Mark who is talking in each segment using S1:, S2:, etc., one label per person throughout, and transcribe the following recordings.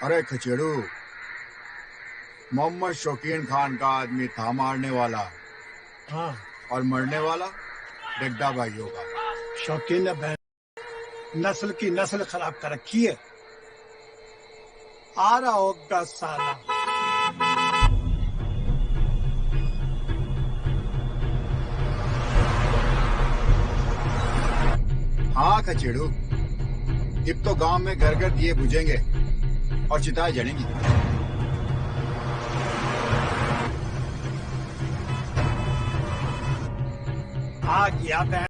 S1: अरे खचेड़ू, मोहम्मद शौकीन खान का आदमी था मारने वाला।
S2: हाँ,
S1: और मरने वाला डिग्डा भाइयों का।
S2: शौकीन ने नस्ल की नस्ल खराब कर रखी है। आ रहा होगा साला।
S1: हाँ खचेड़ू, अब तो गांव में घर घर दिए बुझेंगे और चिताएं जलेंगी।
S2: आ गया बहन।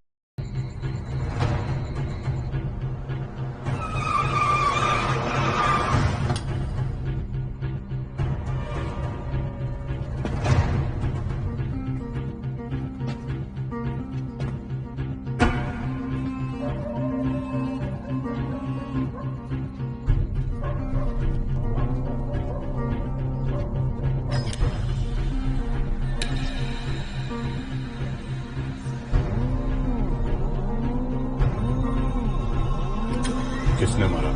S3: किसने मारा?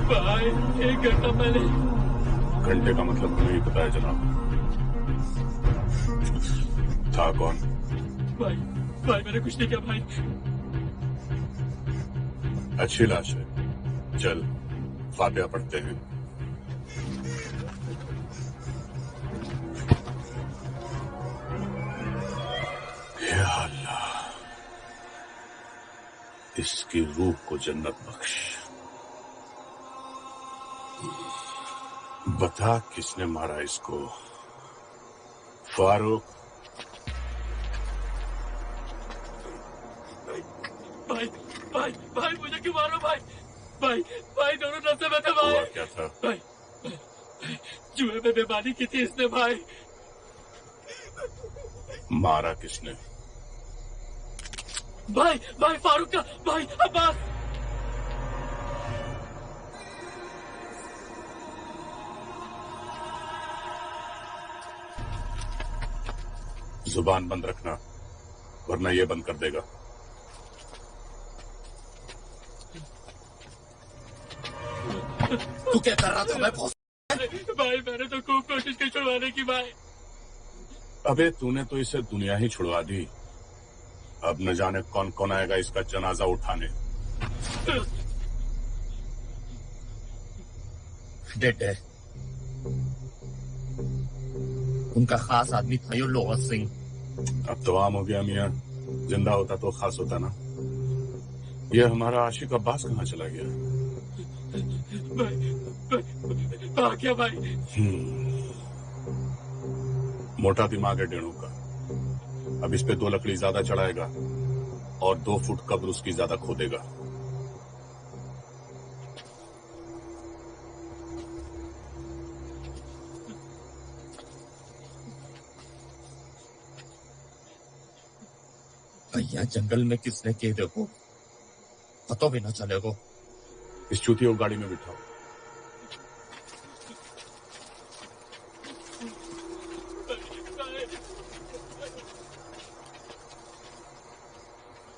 S4: भाई 1 घंटा पहले।
S3: घंटे का मतलब नहीं पता है जनाब। था कौन?
S4: भाई मैंने कुछ नहीं किया भाई।
S3: अच्छी लाश है, चल फातिहा पढ़ते हैं। या अल्लाह, इसकी रूह को जन्नत बख्श। बता किसने मारा इसको? फारूक?
S4: भाई मुझे क्यों मारो भाई? भाई दोनों नशे में थे भाई।
S3: हुआ क्या था?
S4: भाई जुए में बेईमानी की थी इसने भाई।
S3: मारा किसने?
S4: भाई फारूक का भाई अब्बास।
S3: जुबान बंद रखना वरना ये बंद कर देगा।
S4: तू क्या कर रहा था? मैं भाई मैंने तो खूब कोशिश की छुड़वाने की भाई।
S3: अबे तूने तो इसे दुनिया ही छुड़वा दी। अब न जाने कौन कौन आएगा इसका जनाजा उठाने।
S5: डेड है। उनका खास आदमी था यो लोहा सिंह।
S3: अब तो आम हो गया मियां, जिंदा होता तो खास होता ना। ये हमारा आशिक अब्बास कहाँ चला गया?
S4: भाई क्या भाई?
S3: मोटा दिमाग है डेणू का। अब इस पे 2 लकड़ी ज्यादा चढ़ाएगा और 2 फुट कब्र उसकी ज्यादा खोदेगा।
S5: भैया जंगल में किसने किए देखो, पता भी ना चलेगा।
S3: इस चूतिया को गाड़ी में बिठाओ।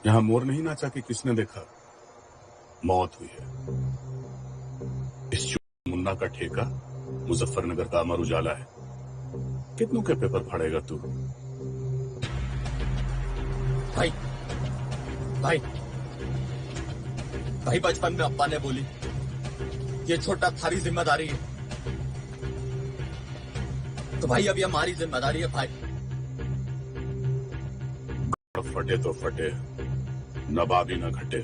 S3: यहां मोर नहीं नाचा कि किसने देखा? मौत हुई है। इस मुन्ना का ठेका मुजफ्फरनगर का अमर उजाला है। कितनों के पेपर फाड़ेगा तू?
S5: भाई बचपन में अब्बा ने बोली ये छोटा थारी जिम्मेदारी है, तो भाई अब ये हमारी जिम्मेदारी है भाई।
S3: फटे तो फटे, नवाबी न घटे।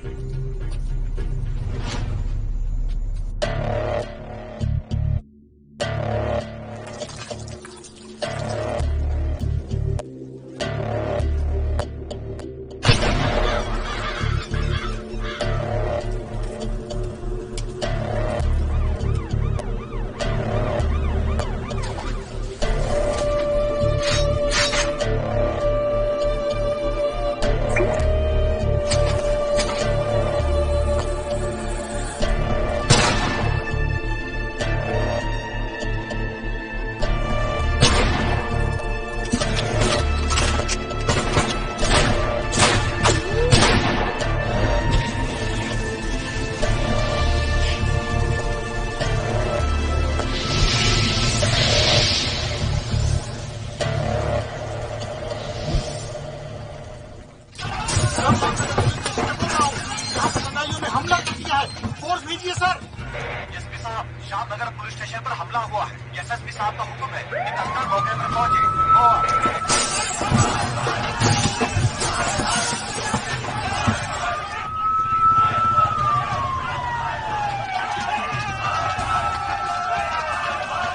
S1: एसएसपी साहब का हुक्म है कि तत्काल मौके पर पहुंचे।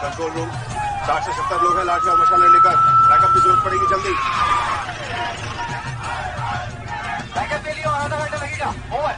S1: कंट्रोल रूम 60 से 70 लोग हैं, लाठी और मशाले लेकर। बैकअप की जरूरत पड़ेगी जल्दी। बैकअप के लिए और आधा घंटा लगेगा। ओवर।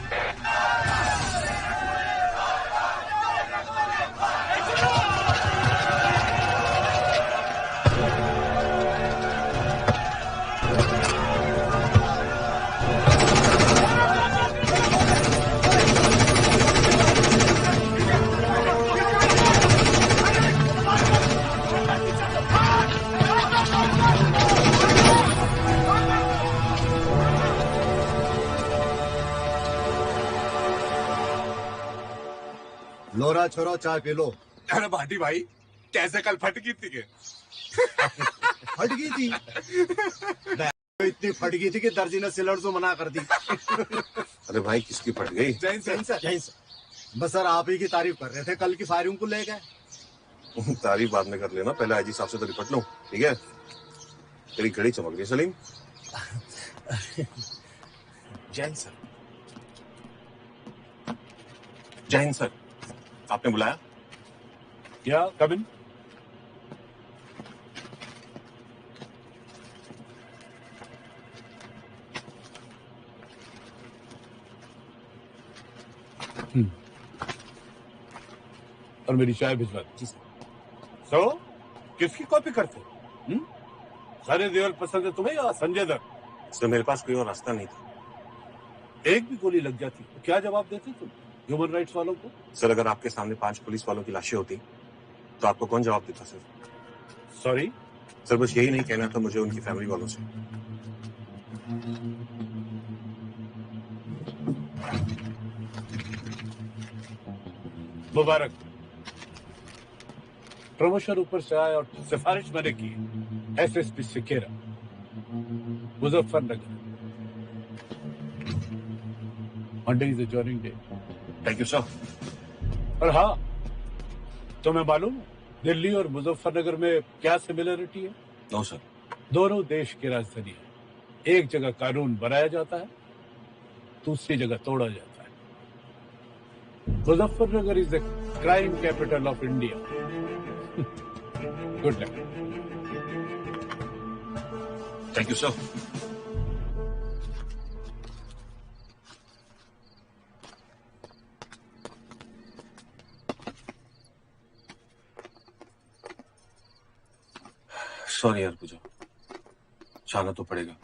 S1: लोरा छोरो चाय पी लो।
S3: अरे भाटी भाई, कैसे कल फट गई थी?
S1: फट गई थी। इतनी फट गई थी कि दर्जी ने सिलर से मना कर दी।
S3: अरे भाई, किसकी फट गई?
S1: जैन सर। बस सर आप ही की तारीफ कर रहे थे कल की फायरिंग को लेकर।
S3: तारीफ बाद में कर लेना, पहले आईजी साहब से तो निपट लो, ठीक है? तेरी घड़ी चमक गई सलीम। जैन सर, जैन सर, आपने बुलाया?
S4: या कम इन। और मेरी चाय भिजवा दी। तो किसकी कॉपी करते? सारे देवल पसंद है तुम्हें या संजय दत्त?
S3: सर मेरे पास कोई और रास्ता नहीं था।
S4: एक भी गोली लग जाती तो क्या जवाब देते तुम ह्यूमन राइट्स वालों को?
S3: सर अगर आपके सामने 5 पुलिस वालों की लाशें होती तो आपको कौन जवाब देता? सर
S4: सॉरी
S3: सर, बस यही नहीं कहना था मुझे उनकी फैमिली वालों से।
S4: मुबारक, प्रमोशन ऊपर से आया और सिफारिश मैंने की। SSP Sequeira, Muzaffarnagar. Monday is the joining day.
S3: Thank you sir.
S4: और हाँ, तुम्हें मालूम है दिल्ली और मुजफ्फरनगर में क्या सिमिलरिटी है?
S3: No sir.
S4: दोनों देश की राजधानी है। एक जगह कानून बनाया जाता है, दूसरी जगह तोड़ा जाता है। Muzaffarnagar is the crime capital of India. Good luck.
S3: Thank you sir. Sorry यार पूजा, जाना तो पड़ेगा।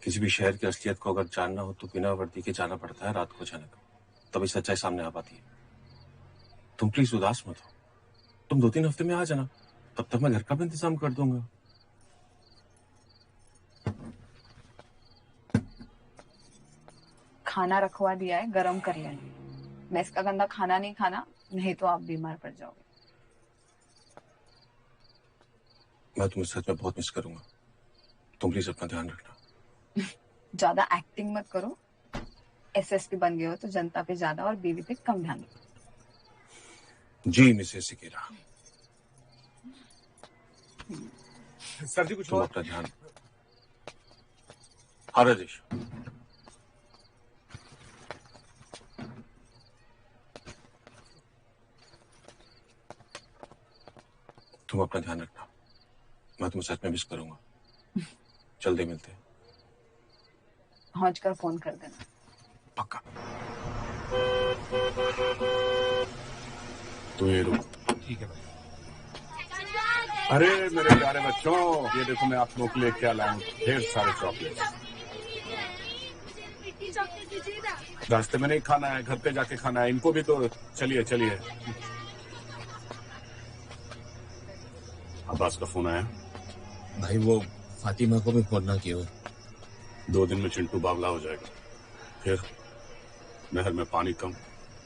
S3: किसी भी शहर की असलियत को अगर जानना हो तो बिना वर्दी के जाना पड़ता है रात को अचानक, तभी सच्चाई सामने आ पाती है। तुम प्लीज उदास मत हो, तुम 2-3 हफ्ते में आ जाना, तब तक मैं घर का भी इंतजाम कर दूंगा।
S6: खाना रखवा दिया है, गरम कर लेना। मैस का गंदा खाना नहीं खाना, नहीं तो आप बीमार पड़ जाओगे।
S3: मैं तुम्हें सच में बहुत मिस करूंगा, तुम प्लीज अपना ध्यान रखना।
S6: ज्यादा एक्टिंग मत करो। एसएसपी बन गए हो तो जनता पे ज्यादा और बीवी पे कम ध्यान दो।
S3: जी मिसेस सिकेरा।
S4: सर जी कुछ
S3: तुम अपना ध्यान। हाँ राजेश, तुम अपना ध्यान रखना, मैं तुम्हें सच में मिस करूंगा। जल्दी मिलते हैं।
S6: पहुंच कर फोन कर देना।
S3: पक्का।
S4: तो ये रुक। ठीक है भाई। अरे मेरे प्यारे बच्चों, ये देखो मैं आप लोगों के लिए क्या लाया हूं, ढेर सारे चॉकलेट। रास्ते में नहीं खाना है, घर पे जाके खाना है। इनको भी तो चलिए चलिए। अब्बास का फोन आया?
S5: भाई वो फातिमा को भी फोन ना किया।
S3: 2 दिन में चिंटू बावला हो जाएगा, फिर नहर में पानी कम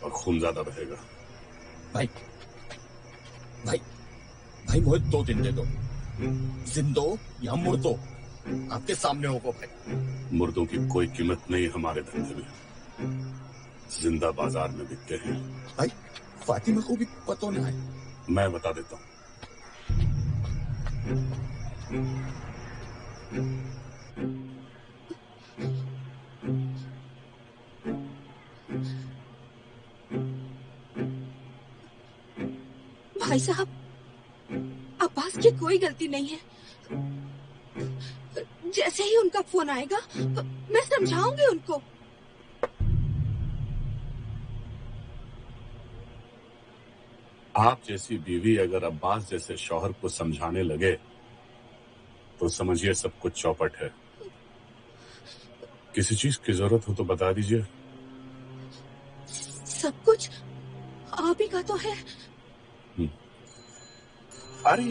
S3: और खून ज्यादा बहेगा।
S5: भाई भाई भाई मुझे 2 दिन दे दो, जिंदो या मुर्दो, आपके सामने होगा भाई।
S3: मुर्दों की कोई कीमत नहीं हमारे धंधे में, जिंदा बाजार में बिकते हैं।
S5: भाई फातिमा को भी पता ना है,
S3: मैं बता देता हूं।
S7: भाई साहब, अब्बास की कोई गलती नहीं है। जैसे ही उनका फोन आएगा मैं समझाऊंगी उनको।
S3: आप जैसी बीवी अगर अब्बास जैसे शौहर को समझाने लगे तो समझिए सब कुछ चौपट है। किसी चीज की जरूरत हो तो बता दीजिए।
S7: सब कुछ आप ही का तो है।
S3: अरे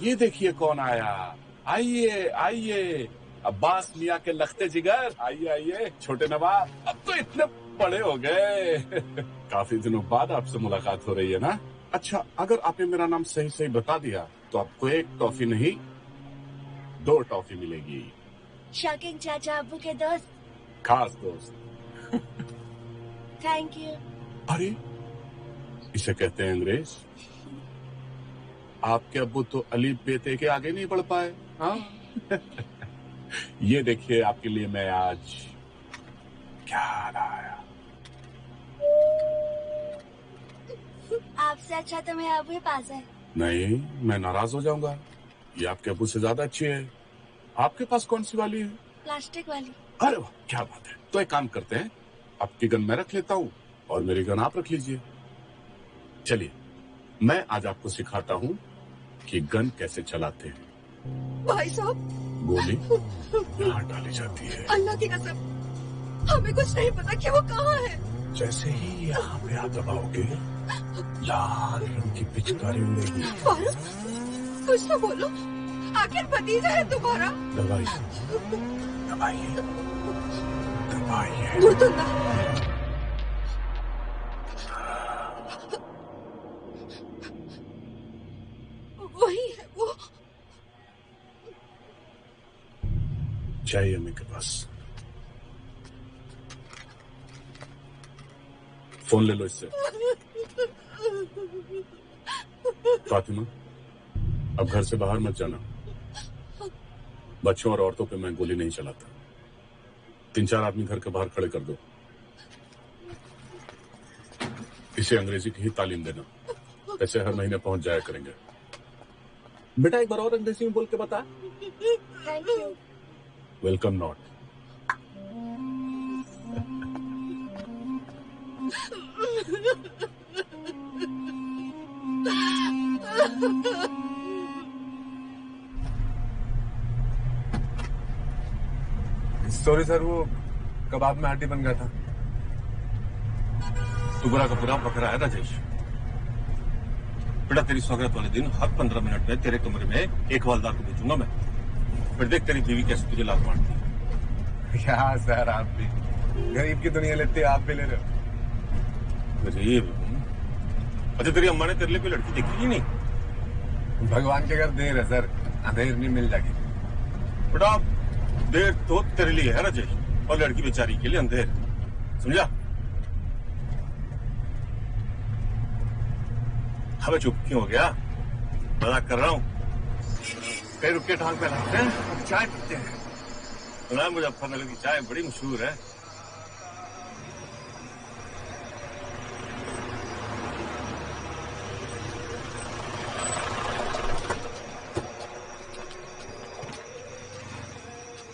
S3: ये देखिए कौन आया। आइए आइए, अब्बास मियाँ के लखते जिगर। आइए आइए छोटे नवाब, अब तो इतने बड़े हो गए। काफी दिनों बाद आपसे मुलाकात हो रही है ना। अच्छा, अगर आपने मेरा नाम सही सही बता दिया तो आपको एक टॉफी नहीं 2 टॉफी मिलेगी।
S7: शॉकिंग चाचा अब्बू के दोस्त।
S3: खास दोस्त।
S7: Thank you.
S3: अरे इसे कहते हैं अंग्रेज। आपके अब्बू तो अली बेटे के आगे नहीं बढ़ पाए। हाँ। ये देखिए आपके लिए मैं आज क्या लाया।
S7: आपसे अच्छा तो मेरे अब्बू के पास है।
S3: नहीं, मैं नाराज हो जाऊंगा। ये आपके अब्बू से ज्यादा अच्छी है। आपके पास कौन सी वाली है?
S7: प्लास्टिक वाली।
S3: अरे वाह, क्या बात है। तो एक काम करते हैं, आपकी गन मैं रख लेता हूँ और मेरी गन आप रख लीजिए। चलिए, मैं आज आपको सिखाता हूँ कि गन कैसे चलाते हैं।
S7: भाई साहब,
S3: गोली यहाँ डाली जाती है।
S7: अल्लाह की कसम, हमें कुछ नहीं पता कि वो कहाँ है।
S3: जैसे ही यहाँ पे आप दबाओगे, लाल रंग की पिचकारी उड़ेगी।
S7: फारूक, कुछ तो बोलो, आखिर भतीजा है तुम्हारा।
S3: दबाइए, दबाइए, दबाइए।
S7: मुर्तुल्ला, वही है वो।
S3: चाहिए अम्मी के पास। फोन ले लो इससे। फातिमा, अब घर से बाहर मत जाना। बच्चों और औरतों पे मैं गोली नहीं चलाता। 3-4 आदमी घर के बाहर खड़े कर दो। इसे अंग्रेजी की ही तालीम देना, ऐसे हर महीने पहुंच जाया करेंगे। बेटा एक बार और अंग्रेजी में बोल के बता।
S7: Thank you.
S3: Welcome not.
S4: Sorry sir, वो कबाब में हड्डी बन गया था।
S8: तू बुरा का बुरा बकरा है राजेश। बेटा तेरी स्वागत वाले दिन हर 15 मिनट में तेरे कमरे में एक हवलदार को भेजूंगा मैं। फिर देख तेरी बीवी कैसे तुझे लात मारती है।
S4: क्या सर, आप भी गरीब की दुनिया लेते, आप भी ले रहे हो।
S8: गरीब? अच्छा तेरी अम्मा ने तेरे लिए कोई लड़की देखी ही नहीं?
S4: भगवान के घर देर है सर, अंधेर नहीं मिल जाएगी।
S8: बेटा देर तो तेरे लिए है राजेश, और लड़की बेचारी के लिए अंधेर। समझा? हमें चुप क्यों हो गया? मजाक कर रहा हूँ।
S4: कहीं रुक के ढाल पे रखते हैं, चाय पीते हैं।
S8: सुना है मुजफ्फरनगर की चाय बड़ी मशहूर है।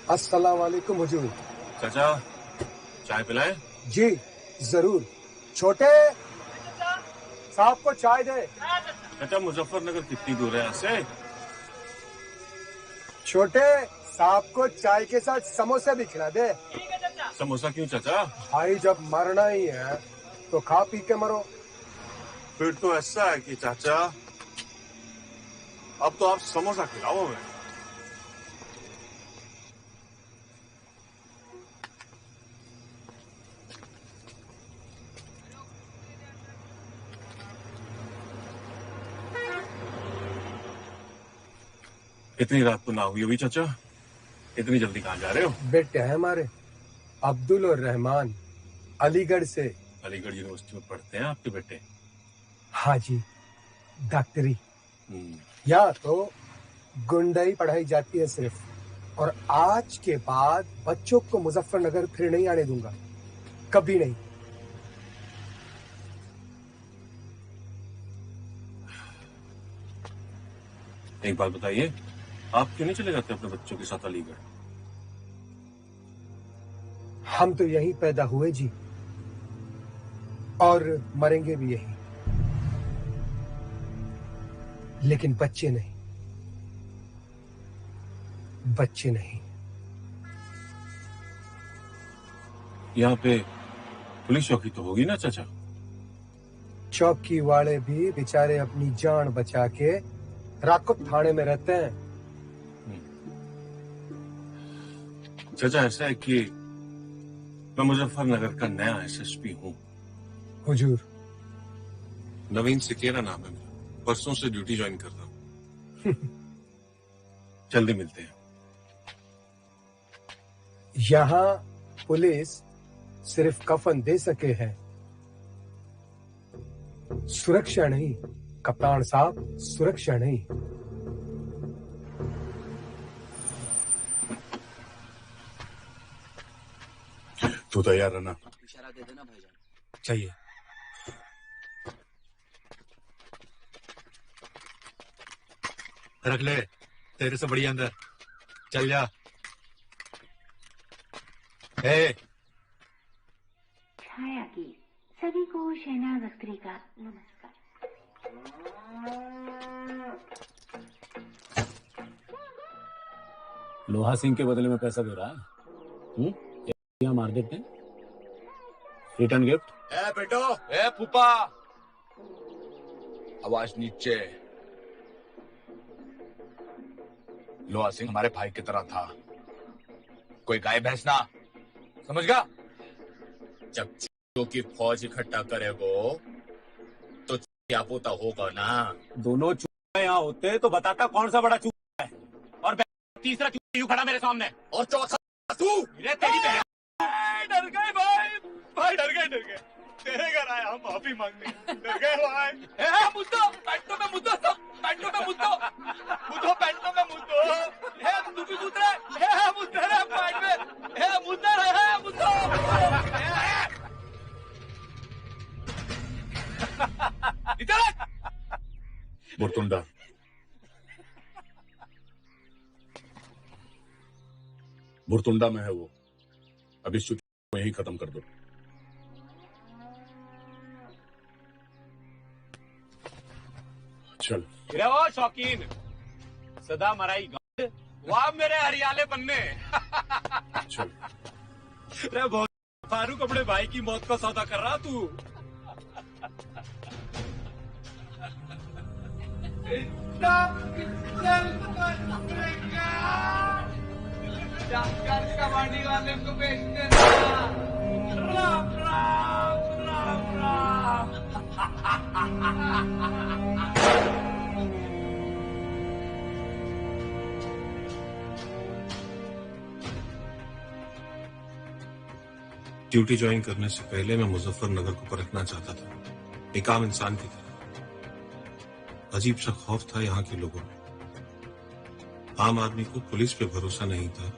S2: अस्सलाम वालेकुम हुजूर।
S8: चाचा चाय पिलाए?
S2: जी जरूर। छोटे साहब को चाय दे।
S8: चाचा मुजफ्फरनगर कितनी दूर है यहाँ से?
S2: छोटे साहब को चाय के साथ समोसे भी खिला दे।
S8: समोसा क्यों चाचा?
S2: भाई जब मरना ही है तो खा पी के मरो।
S8: फिर तो ऐसा है कि चाचा अब तो आप समोसा खिलाओ हमें। इतनी रात तो ना हुई अभी चाचा, इतनी जल्दी कहाँ जा रहे हो?
S2: बेटे हैं हमारे अब्दुल और रहमान, अलीगढ़ से।
S8: अलीगढ़ यूनिवर्सिटी में पढ़ते हैं आपके बेटे?
S2: हाँ जी। डॉक्टरी या तो गुंडाई पढ़ाई जाती है सिर्फ, और आज के बाद बच्चों को मुजफ्फरनगर फिर नहीं आने दूंगा, कभी नहीं।
S8: एक बात बताइए, आप क्यों नहीं चले जाते अपने बच्चों के साथ अलीगढ़?
S2: हम तो यहीं पैदा हुए जी, और मरेंगे भी यहीं, लेकिन बच्चे नहीं, बच्चे नहीं।
S8: यहाँ पे पुलिस चौकी तो होगी ना चाचा?
S2: चौकी वाले भी बेचारे अपनी जान बचा के राकुत थाने में रहते हैं।
S8: चाचा ऐसा है कि मैं मुजफ्फरनगर का नया एसएसपी हूँ।
S2: हुजूर,
S8: नवीन सिकेरा नाम है मेरा, परसों से ड्यूटी ज्वाइन कर रहा हूँ। जल्दी मिलते हैं।
S2: यहाँ पुलिस सिर्फ कफन दे सके हैं, सुरक्षा नहीं। कप्तान साहब, सुरक्षा नहीं।
S3: तू तैयार रहना।
S9: इशारा दे देना भाईजान।
S2: चाहिए।
S10: रख ले, तेरे से बढ़िया अंदर चल जा।
S11: छाया की सभी को शहनाज अख्तरी का नमस्कार।
S12: लोहा सिंह के बदले में पैसा दे रहा है? यहाँ मार देते हैं। Return gift.
S5: ए बेटो, ए फूफा, आवाज नीचे। लोहा सिंह हमारे भाई की तरह था, कोई गाय भैंस ना, समझ गया? जब चीजों की फौज इकट्ठा करेगो तो क्या पोता होगा ना।
S12: दोनों चूहे यहाँ होते तो बताता कौन सा बड़ा चूहा है, और तीसरा चूहा यूं खड़ा मेरे सामने,
S5: और चौथा तू।
S12: तेरी बहन।
S10: डर गए भाई डर गए। तेरे घर आए हम माफी मांगने, डर गए भाई। मुद्दो पैंटों में मुद्दो, सब पैंटों में मुद्दो, पैंटों में मुद्दो। तू भी मुद्द रहे, मुद्द रहे पैंट में, मुद्द रहे, मुद्दो।
S3: बुरतुंडा, बुरतुंडा में है वो। अब इस को यही खत्म कर दो। चल।
S12: ओ शौकीन, सदा मराई गांड, वाह मेरे हरियाले पन्ने।
S3: चल।
S12: अरे बहुत फारूक अपने भाई की मौत का सौदा कर रहा तू।
S10: कबाड़ी वाले को बेचते ना। राम राम राम राम।
S8: ड्यूटी ज्वाइन करने से पहले मैं मुजफ्फरनगर को परखना चाहता था, एक आम इंसान की तरह। अजीब सा खौफ था यहाँ के लोगों में। आम आदमी को पुलिस पे भरोसा नहीं था,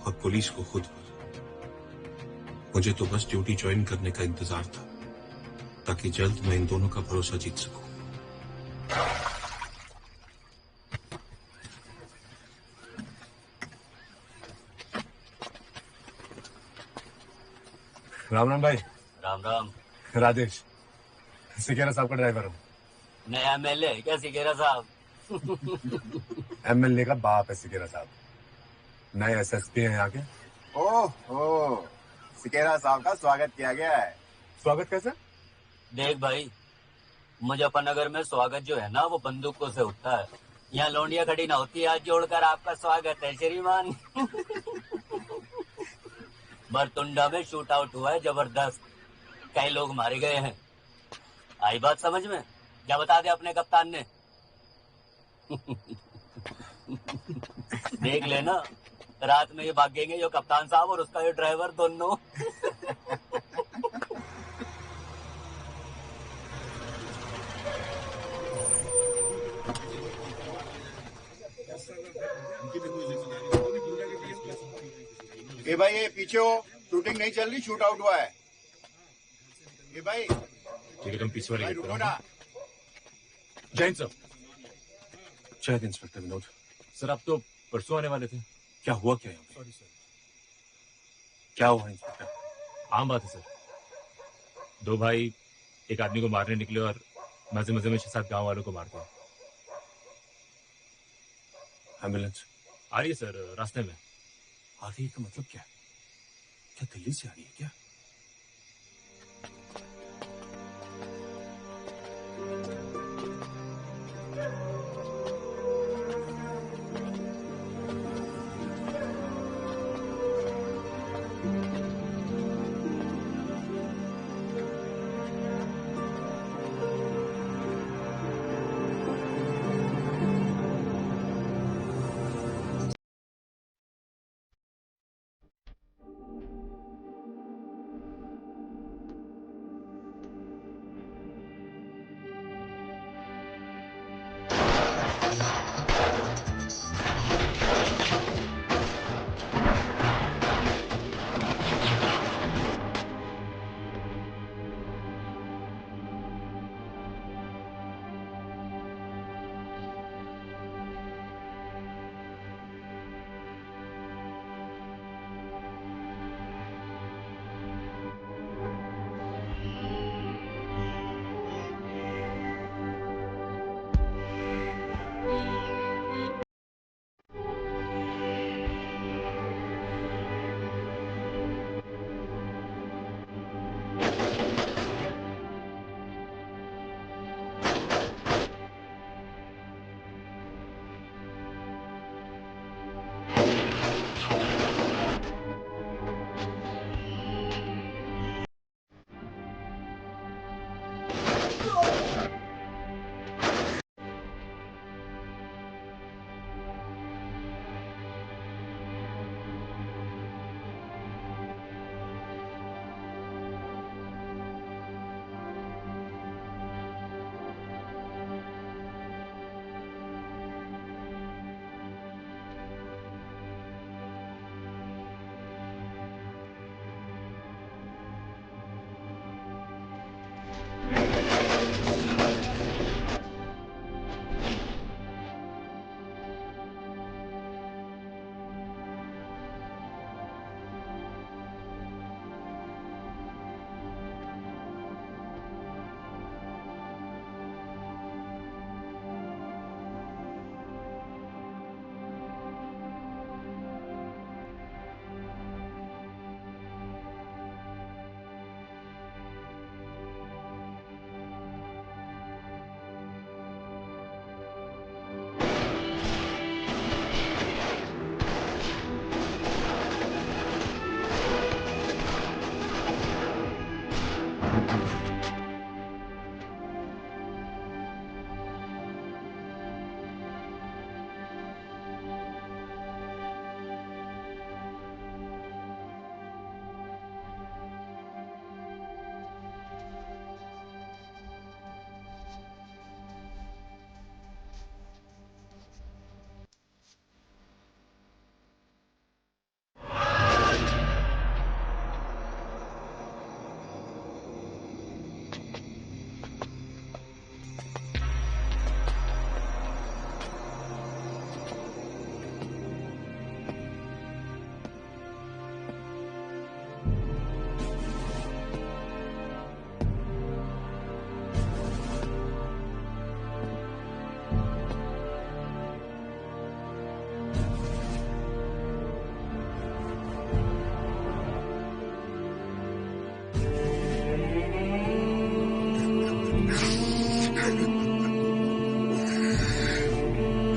S8: और पुलिस को खुद पर। मुझे तो बस ड्यूटी ज्वाइन करने का इंतजार था, ताकि जल्द मैं इन दोनों का भरोसा जीत सकूं।
S10: राम राम भाई।
S9: राम राम।
S10: राजेश, सिकेरा साहब का ड्राइवर हूँ।
S9: नया एमएलए क्या सिकेरा साहब?
S10: एमएलए का बाप है सिकेरा साहब, नए एसएसपी हैं यहाँ के।
S1: ओह, सिकेरा साहब का स्वागत किया गया है।
S10: स्वागत कैसे?
S9: देख भाई, मुजफ्फरनगर में स्वागत जो है ना वो बंदूकों से होता है। यहाँ लौंडिया खड़ी ना होती, हाथ जोड़कर आपका स्वागत है श्रीमान। बरतुंडा में शूट आउट हुआ है जबरदस्त, कई लोग मारे गए हैं। आई बात समझ में? क्या बता दे अपने कप्तान ने? देख लेना, रात में ये भागेंगे जो कप्तान साहब और उसका ये ड्राइवर दोनों।
S1: ए भाई ये पीछे हो, शूटिंग नहीं चल रही, शूट आउट हुआ है। ए भाई
S5: ठीक है, तुम पीछे वाले गेट
S1: रुको
S5: पर
S1: ना।
S5: आओ। जैन सर।
S8: शायद इंस्पेक्टर विनोद।
S5: सर आप तो परसों आने वाले थे।
S8: क्या हुआ क्या यहाँ पे? क्या हुआ इंस्पेक्टर?
S5: आम बात है सर, दो भाई एक आदमी को मारने निकले और मजे मजे में 6-7 गांव वालों को मार दिया।
S8: एम्बुलेंस
S5: आ रही है सर, रास्ते में।
S8: आ रही है का मतलब क्या? क्या दिल्ली से आ रही है क्या?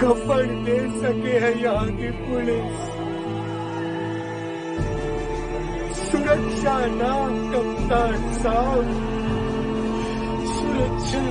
S2: कफन दे सके है यहाँ की पुलिस, सुरक्षा ना कप्तान साहब, सुरक्षा